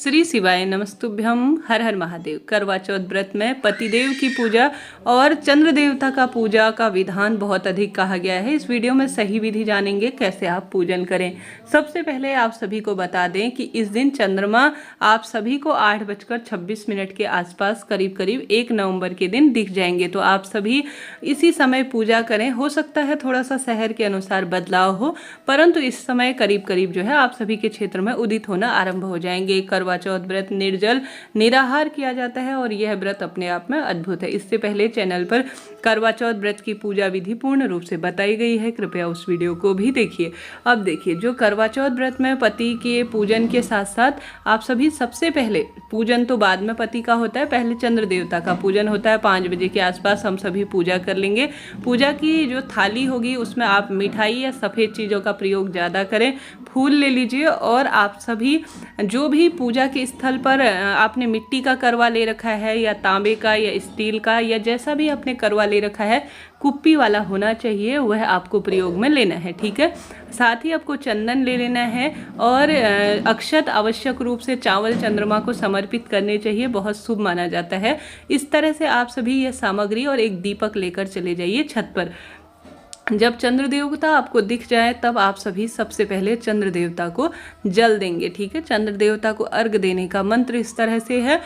श्री शिवाय नमस्तुभ्यम। हर हर महादेव। करवा चौथ व्रत में पतिदेव की पूजा और चंद्र देवता का पूजा का विधान बहुत अधिक कहा गया है। इस वीडियो में सही विधि जानेंगे कैसे आप पूजन करें। सबसे पहले आप सभी को बता दें कि इस दिन चंद्रमा आप सभी को 8:26 के आसपास करीब करीब 1 नवंबर के दिन दिख जाएंगे। तो आप सभी इसी समय पूजा करें। हो सकता है थोड़ा सा शहर के अनुसार बदलाव हो, परंतु इस समय करीब करीब जो है आप सभी के क्षेत्र में उदित होना आरंभ हो जाएंगे। करवा चौथ व्रत निर्जल निराहार किया जाता है और यह व्रत अपने आप में अद्भुत है। इससे पहले चैनल पर करवा चौथ व्रत की पूजा विधि पूर्ण रूप से बताई गई है, कृपया उस वीडियो को भी देखिए। अब देखिए, जो करवा चौथ व्रत में पति के पूजन के साथ साथ आप सभी सबसे पहले पूजन तो बाद में पति का होता है, पहले चंद्र देवता का पूजन होता है। 5 बजे के आसपास हम सभी पूजा कर लेंगे। पूजा की जो थाली होगी उसमें आप मिठाई या सफ़ेद चीज़ों का प्रयोग ज़्यादा करें। फूल ले लीजिए और आप सभी जो भी पूजा के स्थल पर आपने मिट्टी का करवा ले रखा है या तांबे का या स्टील का या जैसा भी आपने करवा ले रखा है, कुप्पी वाला होना चाहिए, वह आपको प्रयोग में लेना है। ठीक है, साथ ही आपको चंदन ले लेना है और अक्षत आवश्यक रूप से चावल चंद्रमा को समर्पित करने चाहिए, बहुत शुभ माना जाता है। इस तरह से आप सभी यह सामग्री और एक दीपक लेकर चले जाइए छत पर। जब चंद्र देवता आपको दिख जाए तब आप सभी सबसे पहले चंद्र देवता को जल देंगे। ठीक है, चंद्र देवता को अर्घ देने का मंत्र इस तरह से है,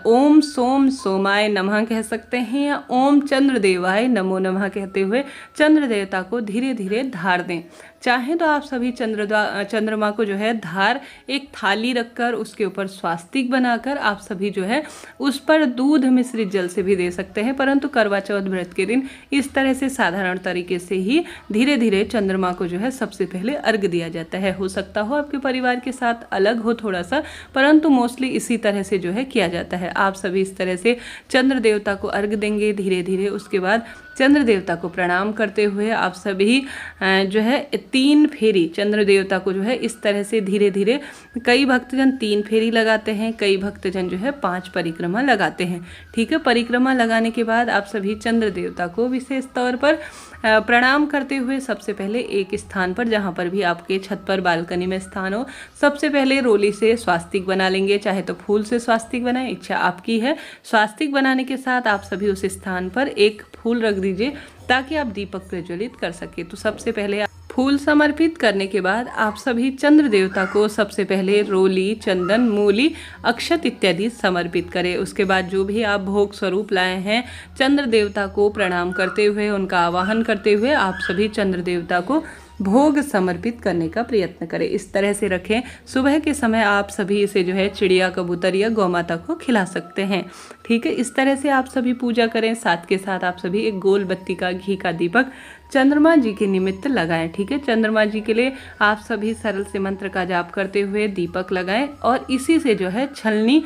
ओम सोम सोमाय नमः कह सकते हैं या ओम चंद्र देवाय नमो नमः कहते हुए चंद्र देवता को धीरे धीरे धार दें। चाहें तो आप सभी चंद्रमा को जो है धार एक थाली रखकर उसके ऊपर स्वास्तिक बनाकर आप सभी जो है उस पर दूध मिश्रित जल से भी दे सकते हैं, परंतु करवा चौथ व्रत के दिन इस तरह से साधारण तरीके से ही धीरे धीरे चंद्रमा को जो है सबसे पहले अर्घ दिया जाता है। हो सकता हो आपके परिवार के साथ अलग हो थोड़ा सा, परंतु मोस्टली इसी तरह से जो है किया जाता है। आप सभी इस तरह से चंद्र देवता को अर्घ देंगे धीरे धीरे। उसके बाद चंद्र देवता को प्रणाम करते हुए आप सभी जो है 3 फेरी चंद्र देवता को जो है इस तरह से धीरे धीरे, कई भक्तजन 3 फेरी लगाते हैं, कई भक्तजन जो है 5 परिक्रमा लगाते हैं। ठीक है, परिक्रमा लगाने के बाद आप सभी चंद्र देवता को विशेष तौर पर प्रणाम करते हुए सबसे पहले एक स्थान पर, जहाँ पर भी आपके छत पर बालकनी में स्थान हो, सबसे पहले रोली से स्वास्तिक बना लेंगे। चाहे तो फूल से स्वास्तिक बनाएं, इच्छा आपकी है। स्वास्तिक बनाने के साथ आप सभी उस स्थान पर एक फूल रख दीजिए ताकि आप दीपक प्रज्वलित कर सके। तो सबसे पहले फूल समर्पित करने के बाद आप सभी चंद्र देवता को सबसे पहले रोली, चंदन, मूली, अक्षत इत्यादि समर्पित करें। उसके बाद जो भी आप भोग स्वरूप लाए हैं चंद्र देवता को प्रणाम करते हुए, उनका आवाहन करते हुए आप सभी चंद्र देवता को भोग समर्पित करने का प्रयत्न करें। इस तरह से रखें। सुबह के समय आप सभी इसे जो है चिड़िया, कबूतर या गौ माता को खिला सकते हैं। ठीक है, इस तरह से आप सभी पूजा करें। साथ के साथ आप सभी एक गोल बत्ती का घी का दीपक चंद्रमा जी के निमित्त लगाएं। ठीक है, चंद्रमा जी के लिए आप सभी सरल से मंत्र का जाप करते हुए दीपक लगाएं और इसी से जो है छलनी,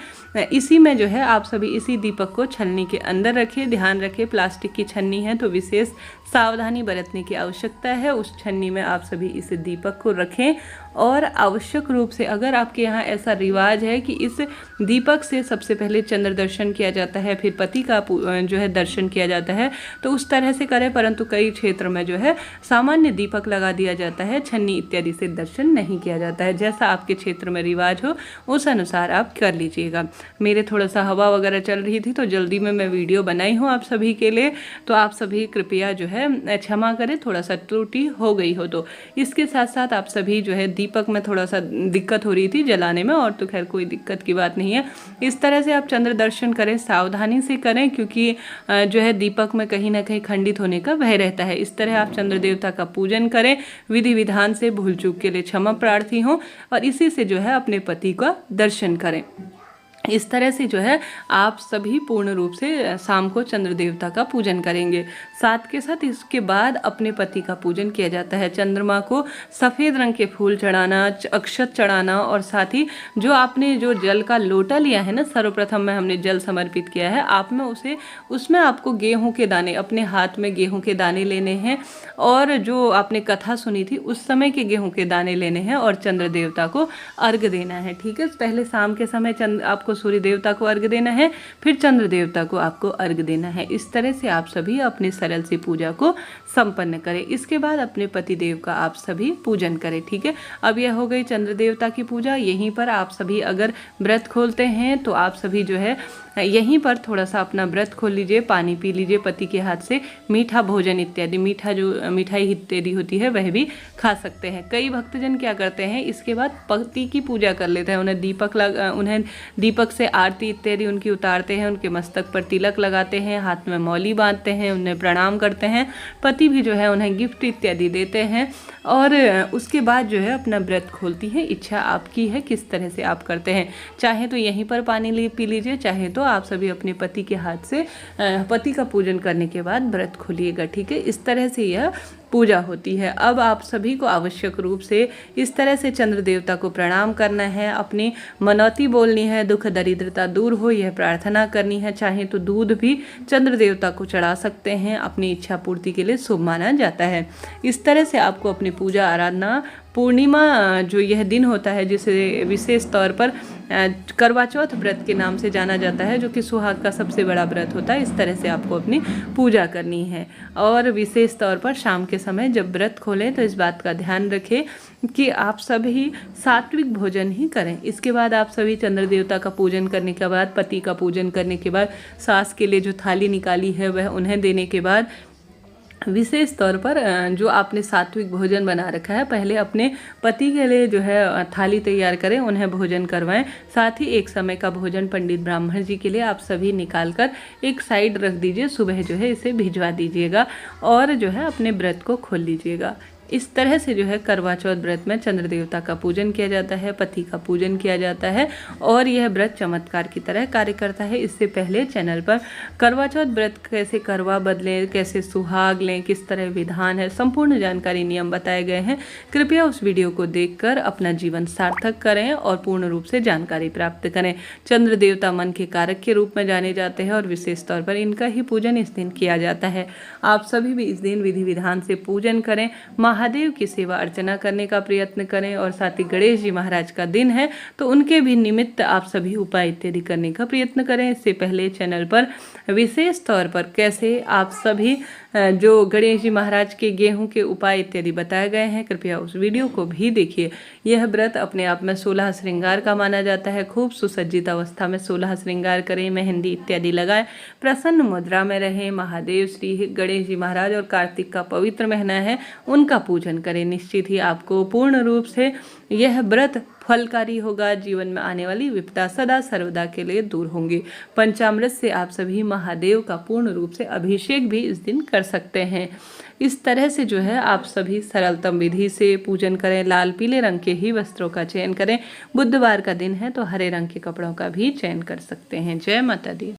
इसी में जो है आप सभी इसी दीपक को छलनी के अंदर रखें। ध्यान रखें, प्लास्टिक की छन्नी है तो विशेष सावधानी बरतने की आवश्यकता है। उस छन्नी में आप सभी इस दीपक को रखें और आवश्यक रूप से, अगर आपके यहाँ ऐसा रिवाज है कि इस दीपक से सबसे पहले चंद्र दर्शन किया जाता है फिर पति का जो है दर्शन किया जाता है, तो उस तरह से करें। परंतु कई क्षेत्र में जो है सामान्य दीपक लगा दिया जाता है, छन्नी इत्यादि से दर्शन नहीं किया जाता है। जैसा आपके क्षेत्र में रिवाज हो उस अनुसार आप कर लीजिएगा। मेरे थोड़ा सा हवा वगैरह चल रही थी तो जल्दी में मैं वीडियो बनाई हूँ आप सभी के लिए, तो आप सभी कृपया जो है क्षमा करें, थोड़ा सा त्रुटि हो गई हो तो। इसके साथ साथ आप सभी जो है दीपक में थोड़ा सा दिक्कत हो रही थी जलाने में, और तो खैर कोई दिक्कत की बात नहीं है। इस तरह से आप चंद्र दर्शन करें, सावधानी से करें क्योंकि जो है दीपक में कहीं ना कहीं खंडित होने का भय रहता है। इस तरह आप चंद्र देवता का पूजन करें विधि विधान से। भूल चूक के लिए क्षमा प्रार्थी हूँ और इसी से जो है अपने पति का दर्शन करें। इस तरह से जो है आप सभी पूर्ण रूप से शाम को चंद्र देवता का पूजन करेंगे। साथ के साथ इसके बाद अपने पति का पूजन किया जाता है। चंद्रमा को सफ़ेद रंग के फूल चढ़ाना, अक्षत चढ़ाना और साथ ही जो आपने जो जल का लोटा लिया है ना, सर्वप्रथम में हमने जल समर्पित किया है, आप में उसमें आपको गेहूं के दाने, अपने हाथ में गेहूं के दाने लेने हैं और जो आपने कथा सुनी थी उस समय के गेहूं के दाने लेने हैं और चंद्र देवता को अर्घ देना है। ठीक है, पहले शाम के समय आपको आपको सूर्य देवता को अर्घ देना है, फिर चंद्र देवता को आपको अर्घ देना है। इस तरह से आप सभी अपने सरल सी पूजा को संपन्न करें। इसके बाद अपने पति देव का आप सभी पूजन करें। ठीक है, अब यह हो गई चंद्र देवता की पूजा। यहीं पर आप सभी अगर व्रत खोलते हैं तो आप सभी जो है यहीं पर थोड़ा सा अपना व्रत खोल लीजिए, पानी पी लीजिए, पति के हाथ से मीठा भोजन इत्यादि, मिठाई इत्यादि होती है वह भी खा सकते हैं। कई भक्तजन क्या करते हैं, इसके बाद पति की पूजा कर लेते हैं, उन्हें दीपक से आरती इत्यादि उनकी उतारते हैं, उनके मस्तक पर तिलक लगाते हैं, हाथ में मौली बांधते हैं, उन्हें प्रणाम करते हैं, पति भी जो है उन्हें गिफ्ट इत्यादि देते हैं और उसके बाद जो है अपना व्रत खोलती है। इच्छा आपकी है किस तरह से आप करते हैं, चाहे तो यहीं पर पानी पी लीजिए, चाहे तो आप सभी अपने पति के हाथ से पति का पूजन करने के बाद व्रत खोलिएगा। ठीक है, इस तरह से यह पूजा होती है। अब आप सभी को आवश्यक रूप से इस तरह से चंद्र देवता को प्रणाम करना है, अपनी मनौती बोलनी है, दुख दरिद्रता दूर हो यह प्रार्थना करनी है। चाहे तो दूध भी चंद्र देवता को चढ़ा सकते हैं, अपनी इच्छा पूर्ति के लिए शुभ माना जाता है। इस तरह से आपको अपनी पूजा आराधना पूर्णिमा जो यह दिन होता है, जिसे विशेष तौर पर करवा चौथ व्रत के नाम से जाना जाता है, जो कि सुहाग का सबसे बड़ा व्रत होता है, इस तरह से आपको अपनी पूजा करनी है। और विशेष तौर पर शाम के समय जब व्रत खोलें तो इस बात का ध्यान रखें कि आप सभी सात्विक भोजन ही करें। इसके बाद आप सभी चंद्र देवता का पूजन करने के बाद, पति का पूजन करने के बाद, सास के लिए जो थाली निकाली है वह उन्हें देने के बाद विशेष तौर पर जो आपने सात्विक भोजन बना रखा है, पहले अपने पति के लिए जो है थाली तैयार करें, उन्हें भोजन करवाएं। साथ ही एक समय का भोजन पंडित ब्राह्मण जी के लिए आप सभी निकाल कर एक साइड रख दीजिए, सुबह जो है इसे भिजवा दीजिएगा और जो है अपने व्रत को खोल लीजिएगा। इस तरह से जो है करवा चौथ व्रत में चंद्र देवता का पूजन किया जाता है, पति का पूजन किया जाता है और यह व्रत चमत्कार की तरह कार्य करता है। इससे पहले चैनल पर करवा चौथ व्रत कैसे करवा बदलें, कैसे सुहाग लें, किस तरह विधान है, संपूर्ण जानकारी नियम बताए गए हैं। कृपया उस वीडियो को देखकर अपना जीवन सार्थक करें और पूर्ण रूप से जानकारी प्राप्त करें। चंद्र देवता मन के कारक के रूप में जाने जाते हैं और विशेष तौर पर इनका ही पूजन इस दिन किया जाता है। आप सभी भी इस दिन विधि विधान से पूजन करें, महादेव की सेवा अर्चना करने का प्रयत्न करें और साथ ही गणेश जी महाराज का दिन है तो उनके भी निमित्त आप सभी उपाय इत्यादि करने का प्रयत्न करें। इससे पहले चैनल पर विशेष तौर पर कैसे आप सभी जो गणेश जी महाराज के गेहूं के उपाय इत्यादि बताए गए हैं, कृपया उस वीडियो को भी देखिए। यह व्रत अपने आप में 16 श्रृंगार का माना जाता है। खूब सुसज्जित अवस्था में 16 श्रृंगार करें, मेहंदी इत्यादि लगाएं, प्रसन्न मुद्रा में रहें, महादेव श्री गणेश जी महाराज और कार्तिक का पवित्र महीना है उनका पूजन करें। निश्चित ही आपको पूर्ण रूप से यह व्रत फलकारी होगा, जीवन में आने वाली विपदा सदा सर्वदा के लिए दूर होंगी। पंचामृत से आप सभी महादेव का पूर्ण रूप से अभिषेक भी इस दिन कर सकते हैं। इस तरह से जो है आप सभी सरलतम विधि से पूजन करें। लाल पीले रंग के ही वस्त्रों का चयन करें। बुधवार का दिन है तो हरे रंग के कपड़ों का भी चयन कर सकते हैं। जय माता दी।